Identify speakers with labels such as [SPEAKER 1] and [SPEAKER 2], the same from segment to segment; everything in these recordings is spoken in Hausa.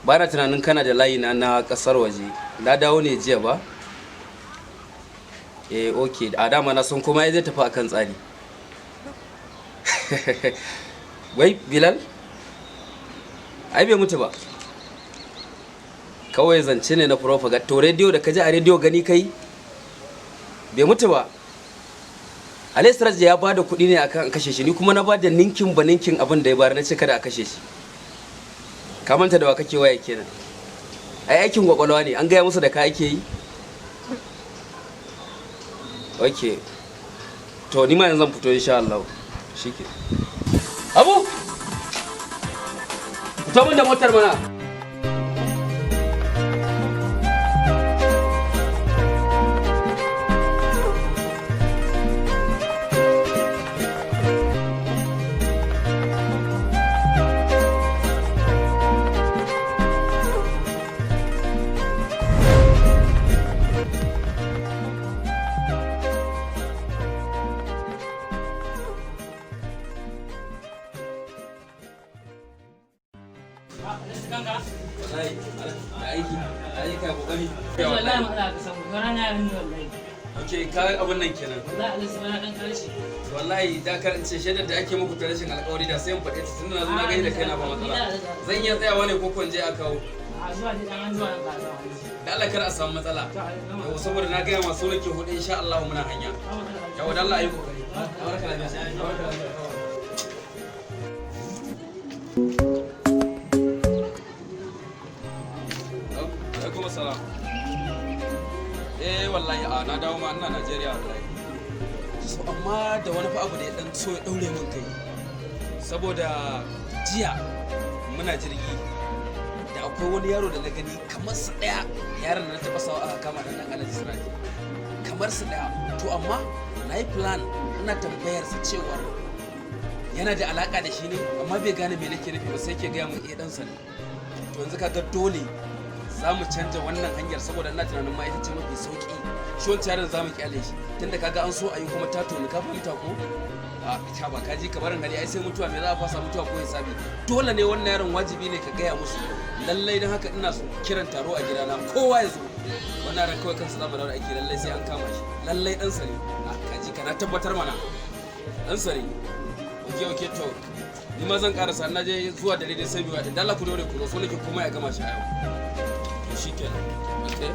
[SPEAKER 1] ba na tunanin kana da layi na kasar waje. Na dawo ne jiya ba? Okay, a dama na san kuma zai tafi akan tsari. Wai Bilal? Ai bai mutu ba. Kawai zance ne na propaganda. To rediyo da kaji a rediyo gani kai? Bai mutu ba. Alayhi Siraj ya bada kuɗi ne akan kashe shi, ni kuma na bada ninkin ba ninkin abin da ya bayar na ce kada a kashe shi. Ka manta da wa kake waya kenan. Ai aikin gwakwalwa ne, an gaya musu da ka ake yi. Okay. To ni ma yanzu zan fito insha Allah. Shike. Abu! Fito min da motar mana. Wallahi da karance shaidar da ake muku ta rashin alƙawari da sai mu faɗe ta tunda na zo na gani da kaina ba matsala. Zan iya tsayawa ne ko kon je a kawo. Da Allah kar a samu matsala. Yau saboda na gaya masu nake hudu insha Allah muna hanya. Yau da Allah ayi kokari. Barka da lafiya. Barka da lafiya. Alaikum assalam. Wallahi na dawo ma ina Najeriya wallahi. So amma da wani fa abu da ya dan so ya daure min kai. Saboda jiya muna jirgi da akwai wani yaro da na gani kamar su daya, yaron da na taba sawa aka kama dan Alhaji Siraj. Kamar su daya. To amma na yi plan ina tambayar sa cewa yana da alaka da shi ne amma bai gane me nake nufi ba sai ke gaya mun dan sa ne. To yanzu kaga dole za mu canja wannan hanyar saboda ina tunanin ma ita ce mafi sauki. Shi wancan yaron za mu kyale shi tunda kaga an so a yi kuma tato ne ka fahimta ko? A ita ba ka ji kabarin hali ai sai mutuwa me za a fasa mutuwa ko hisabi. Dole ne wannan yaron wajibi ne ka gaya musu. Lallai dan haka ina so kiran taro a gidana kowa ya zo. Wannan ran kawai kansa za mu dawo aiki lallai sai an kama shi. Lallai dan sa ne. Ka ji kana tabbatar mana. Dan sa ne. Oke to. Ni ma zan karasa na je zuwa da daidai sai biwa din. Allah ku dore ku zo so nake kuma ya gama shi a yau. Shikenan. Okay.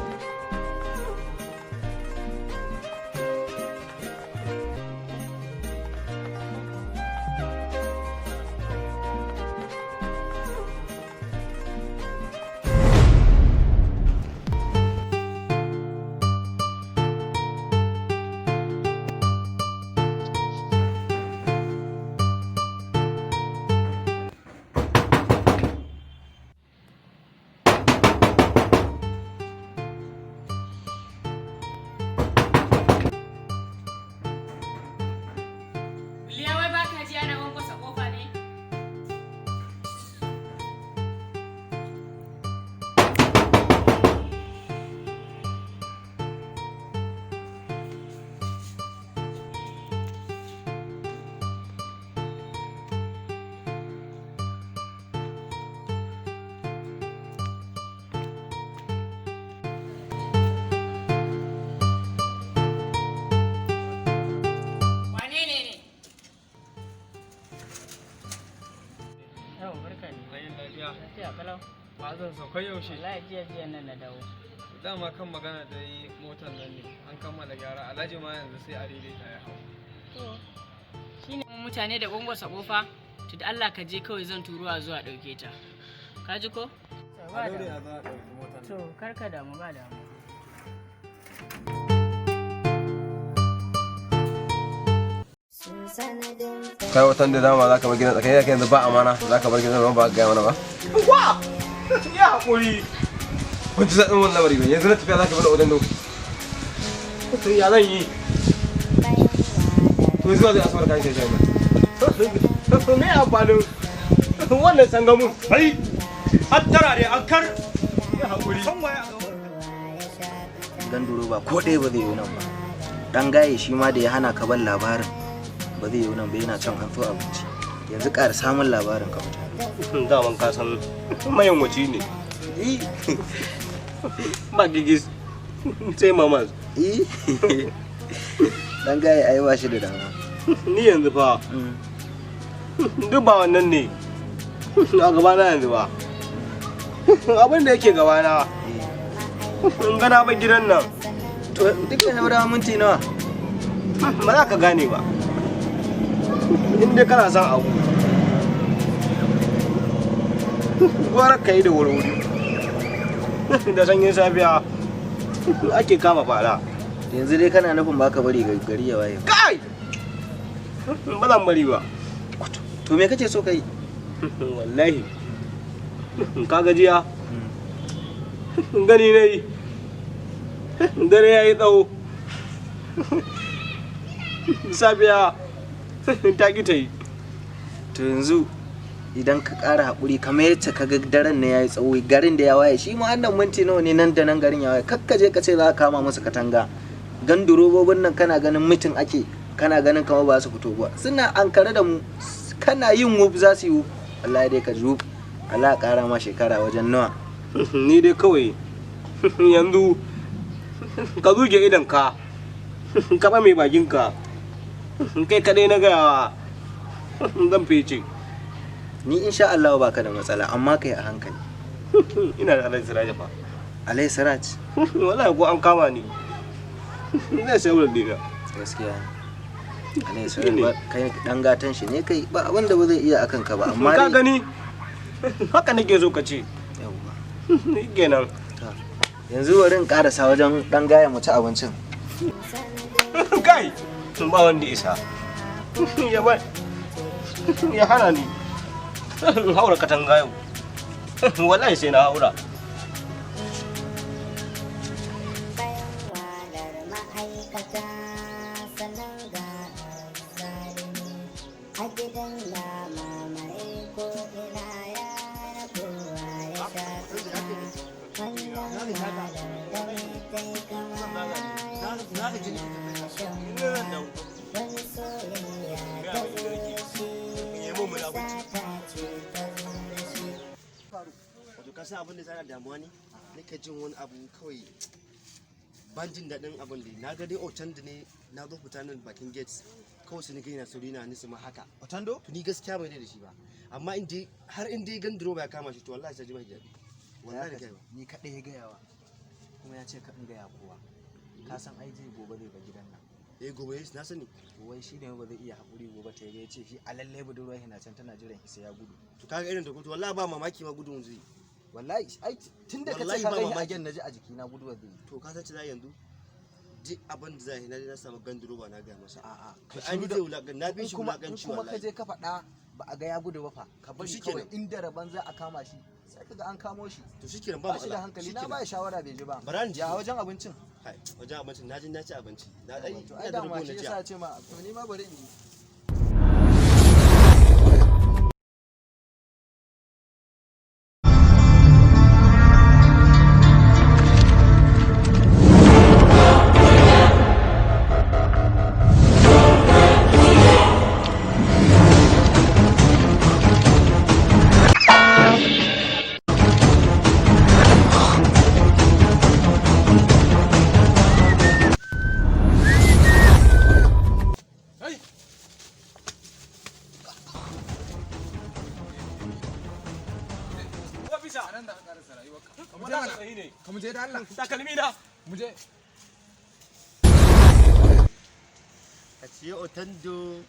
[SPEAKER 2] Ba zan sauka yaushe.
[SPEAKER 3] Wallahi jiya nan na dawo.
[SPEAKER 2] Dama kan magana da yi motar nan ne an kammala gyara Alhaji ma yanzu sai a daidaita ya hau.
[SPEAKER 3] To shine mutane da gwangwasa kofa to da Allah ka je kawai zan turo a zuwa dauke ta. Ka ji ko?
[SPEAKER 2] A daure a za a dauki motar nan.
[SPEAKER 3] To karka damu ba damu.
[SPEAKER 4] Kai watan da dama zaka bar gidan tsakani da yanzu ba amana zaka bar gidan ba ka gaya mana ba.
[SPEAKER 2] Wa! Ya hakuri.
[SPEAKER 4] Kun ji zaɗin wannan labari ba yanzu na tafiya zaka bar odan nan.
[SPEAKER 2] To ya zan yi?
[SPEAKER 4] To zuwa zai asabar kan kai jami'a.
[SPEAKER 2] To me amfanin wannan sangamu? Ai! An tara dai an kar. Ya hakuri.
[SPEAKER 5] Dan duro ba ko ɗaya ba zai yi nan ba. Dan gaye shi ma da ya hana ka ban labarin ba zai yi nan ba yana can an so abinci. Yanzu ƙara samun labarin ka fita.
[SPEAKER 4] Daman ka san mayan waci ne.
[SPEAKER 2] ba gigis sai mamas
[SPEAKER 5] Dan gaye ai ba shi da dama.
[SPEAKER 2] ni yanzu fa duk ba wannan ne a gabana yanzu ba abin da yake gabana in gana ba gidan nan
[SPEAKER 5] To duk da na minti nawa?
[SPEAKER 2] ba za ka gane ba in dai kana son abu gwara ka yi da wuri-wuri da sanyin safiya ake kama fara
[SPEAKER 5] Yanzu dai kana nufin baka bari gari ya waye.
[SPEAKER 2] kai ba zan bari ba
[SPEAKER 5] To me kake so kai?
[SPEAKER 2] wallahi ka gajiya gani na yi dare ya yi tsawo safiya ta ƙi ta yi
[SPEAKER 5] To yanzu idan ka ƙara haƙuri kamar yadda ka ga daren ne ya yi tsawo garin da ya waye shi ma annan minti nawa ne nan da nan garin ya waye kakka je ka ce za ka kama musu katanga gandurobobin nan kana ganin mitin ake kana ganin kamar ba su fito ba suna ankare da mu kana yin wuf za su yi wuf Allah dai ka ju Allah ƙara ma shekara wajen nawa
[SPEAKER 2] ni dai kawai yanzu ka zuge idan ka ba mai bakinka kai kadai na gayawa zan fice
[SPEAKER 5] ni insha Allah baka da matsala amma kai a hankali
[SPEAKER 2] ina da alai siraja fa
[SPEAKER 5] Alai Siraj
[SPEAKER 2] wallahi ko an kama ni zai sai wurin dina
[SPEAKER 5] gaskiya Alai Siraj kai dan gatan shi ne kai ba abin da ba zai iya akan ka ba amma
[SPEAKER 2] ka gani haka nake so ka ce
[SPEAKER 5] yawwa
[SPEAKER 2] kenan
[SPEAKER 5] yanzu bari in karasa wajen dan gaya mu ci abincin
[SPEAKER 2] kai ba wanda isa ya ba ya hana ni haura katanga yau wallahi sai na haura
[SPEAKER 6] wato ka san abin da zai damuwa ne nake jin wani abu kawai ban jin daɗin abin da na ga dai otan da ne na zo fita nan bakin gates kawai su ni gaina sauri na nisa ma haka otando to ni gaskiya bai da shi ba amma in dai har in dai ganduro ba ya kama shi to wallahi sai ji mai daɗi wallahi kai ba
[SPEAKER 5] ni kadai ya gayawa kuma ya ce ka in gaya kowa ka san ai zai gobe zai ba gidan nan
[SPEAKER 6] gobe na sani
[SPEAKER 5] wai shi ne ba zai iya haƙuri gobe ta ya ce shi a lallai budurwar hina can tana jiran sai ya gudu
[SPEAKER 6] to kaga irin ta ko to wallahi ba mamaki ma gudun zai
[SPEAKER 5] wallahi ai tunda kace ka ga magen naji a jiki na guduwa zai
[SPEAKER 6] to ka san ci yanzu duk abin da zai na samu ganduro ba na ga masa
[SPEAKER 5] a'a
[SPEAKER 6] to an yi zai wulakan na bi shi wulakanci
[SPEAKER 5] kuma
[SPEAKER 6] wallahi
[SPEAKER 5] ka je ka faɗa ba a ga ya gudu ba fa ka bari kawai inda raban za a kama shi sai ka ga an kamo shi
[SPEAKER 6] to shikenan ba
[SPEAKER 5] ba shi da hankali na ba shawara bai ji ba
[SPEAKER 6] baran
[SPEAKER 5] ya wajen abincin
[SPEAKER 6] wajen abincin na ji na ci abinci na dai
[SPEAKER 5] to ai da ma shi yasa ce ma to ni ma bari in yi
[SPEAKER 1] Kamu je da Allah. Takalmi na. Mu je.
[SPEAKER 6] a ciye otando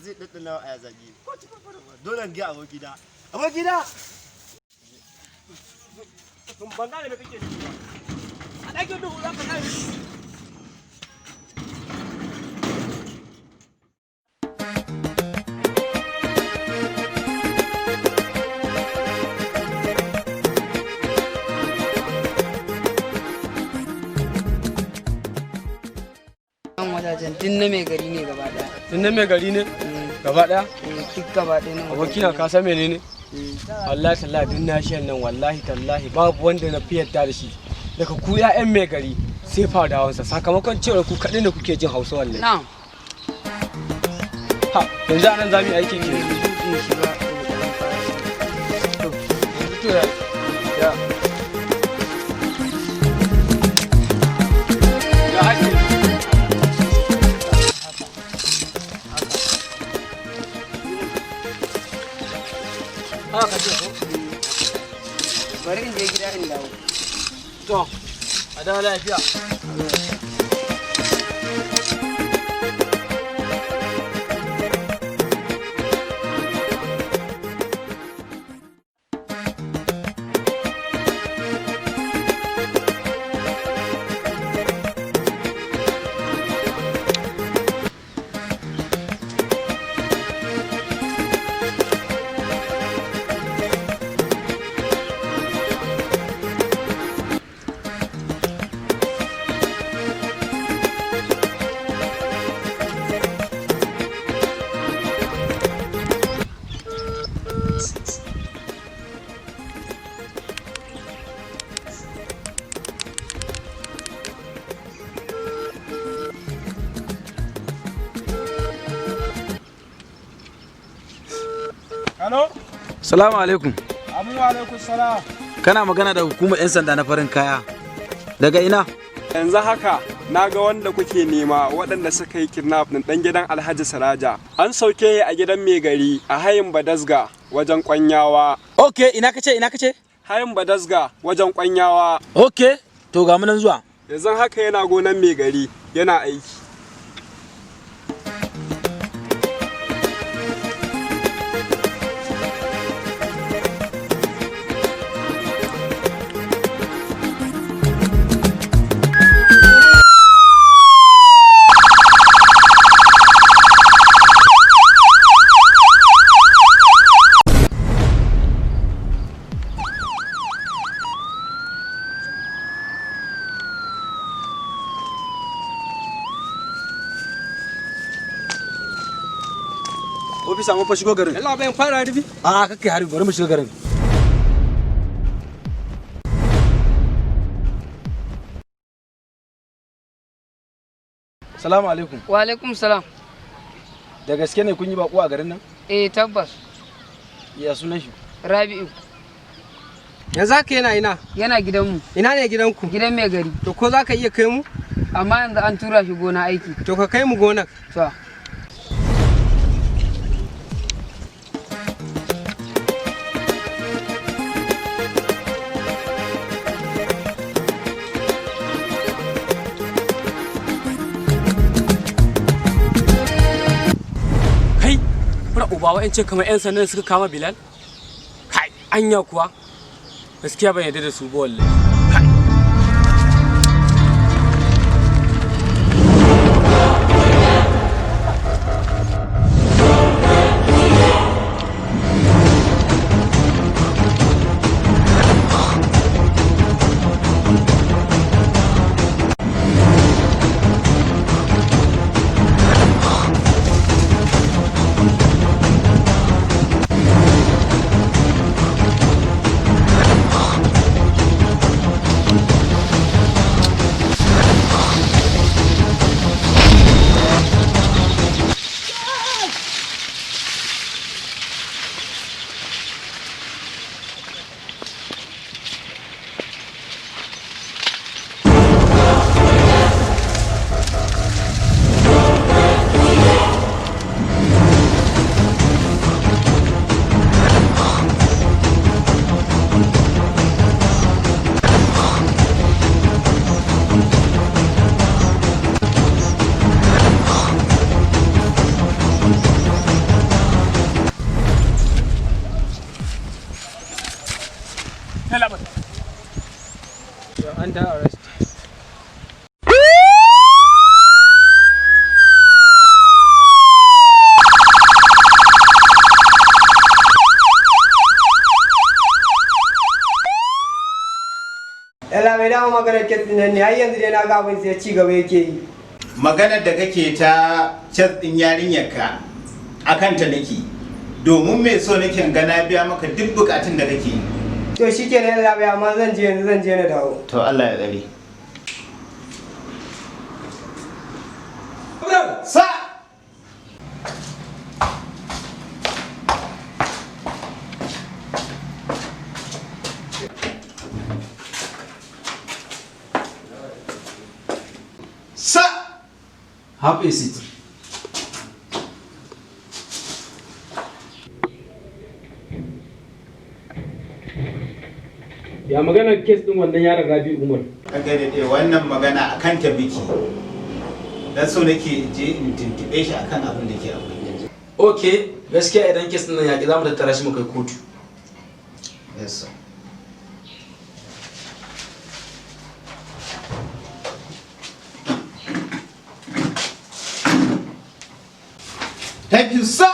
[SPEAKER 6] zai daddana a ya zagi dole an ga aboki da
[SPEAKER 2] ban gane da kake nufi ba a ɗakin duhu za ka gane
[SPEAKER 7] wajajen din na mai gari ne gaba daya.
[SPEAKER 1] Din na mai gari ne? Gaba daya?
[SPEAKER 7] Duk gaba daya nan.
[SPEAKER 1] Abokina ka san menene? Wallahi tallahi din nashiyan nan wallahi tallahi babu wanda na fi yadda da shi. Daga ku ƴaƴan mai gari sai fadawansa sakamakon cewa ku kaɗai ne kuke jin Hausa wallahi.
[SPEAKER 7] Na'am.
[SPEAKER 1] Ha yanzu anan za mu yi aikin ke. To ya. da lafiya.
[SPEAKER 8] Halo?
[SPEAKER 9] Salamu alaikum.
[SPEAKER 8] Amin wa alaikum salam.
[SPEAKER 9] Kana magana da hukumar 'yan sanda na farin kaya. Daga ina?
[SPEAKER 8] Yanzu haka na ga wanda kuke nema waɗanda suka yi kidnap ɗin ɗan gidan Alhaji Siraja. An sauke a gidan mai gari a hayin Badasga wajen Kwanyawa.
[SPEAKER 9] Ok, ina kace?
[SPEAKER 8] Hayin Badasga wajen Kwanyawa.
[SPEAKER 9] Ok, to ga munan zuwa.
[SPEAKER 8] Yanzu haka yana gonan mai gari yana aiki.
[SPEAKER 9] Ofisa mun fa shigo garin.
[SPEAKER 1] Allah bayan fara harbi.
[SPEAKER 9] A kake harbi bari mu shiga garin. Salamu alaikum.
[SPEAKER 7] Wa alaikum salam.
[SPEAKER 9] Da gaske ne kun yi bako a garin nan?
[SPEAKER 7] Eh tabbas.
[SPEAKER 9] Ya sunan shi?
[SPEAKER 7] Rabi'u.
[SPEAKER 1] Yanzu haka yana ina?
[SPEAKER 7] Yana gidanmu.
[SPEAKER 1] Ina ne gidanku?
[SPEAKER 7] Gidan mai gari.
[SPEAKER 1] To ko za ka iya kai mu?
[SPEAKER 7] Amma yanzu an tura shi gona aiki.
[SPEAKER 1] To ka kai mu gonar.
[SPEAKER 7] To.
[SPEAKER 1] Uba wa'ance kamar 'yan sandan suka kama Bilal? Kai, anya kuwa? Gaskiya ban yarda da su ba wallahi. You're under arrest.
[SPEAKER 10] Yalla mai dama maganar kes nan ne har yanzu dai na ga abin sai ci gaba yake yi.
[SPEAKER 5] Maganar da kake ta cas din yarinyarka akan ta nake domin me so nake ga na biya maka duk bukatun da kake yi.
[SPEAKER 10] To shikenan yalla bai amma zan je na dawo.
[SPEAKER 5] To Allah ya tsare. Sa
[SPEAKER 9] Have a seat.
[SPEAKER 1] Ya magana kes din wannan yaron Rabi Umar.
[SPEAKER 11] Kaga da wannan magana akan ta biki. Dan so nake je in tuntube shi akan abin da ke akwai.
[SPEAKER 9] Okay, gaskiya idan kes din nan yaƙi za mu tattara shi mu kai kotu.
[SPEAKER 11] Yes sir. Thank you, sir.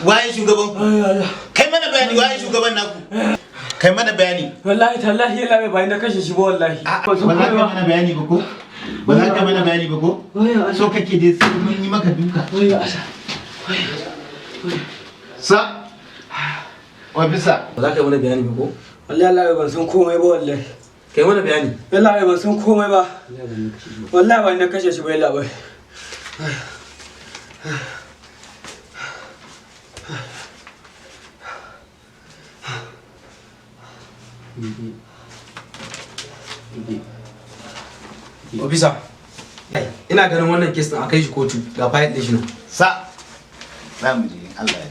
[SPEAKER 11] Waye shugaban ku? Kai mana bayani waye shugaban naku? Kai mana bayani.
[SPEAKER 10] Wallahi tallahi yalla bai bayan da kashe shi ba wallahi.
[SPEAKER 11] Ba za ka mana bayani ba ko? Ba za ka mana bayani ba ko? So kake dai sai mun yi maka duka. Sa. Ofisa.
[SPEAKER 9] Ba za ka yi mana bayani ba ko?
[SPEAKER 10] Wallahi Allah ban san komai ba wallahi.
[SPEAKER 9] Kai mana bayani.
[SPEAKER 10] Wallahi ban san komai ba. Wallahi ban da kashe shi ba yalla bai.
[SPEAKER 9] Ofisa, ina ganin wannan kes din a kai shi kotu ga fayil din shi nan.
[SPEAKER 11] Sa. Za mu je Allah ya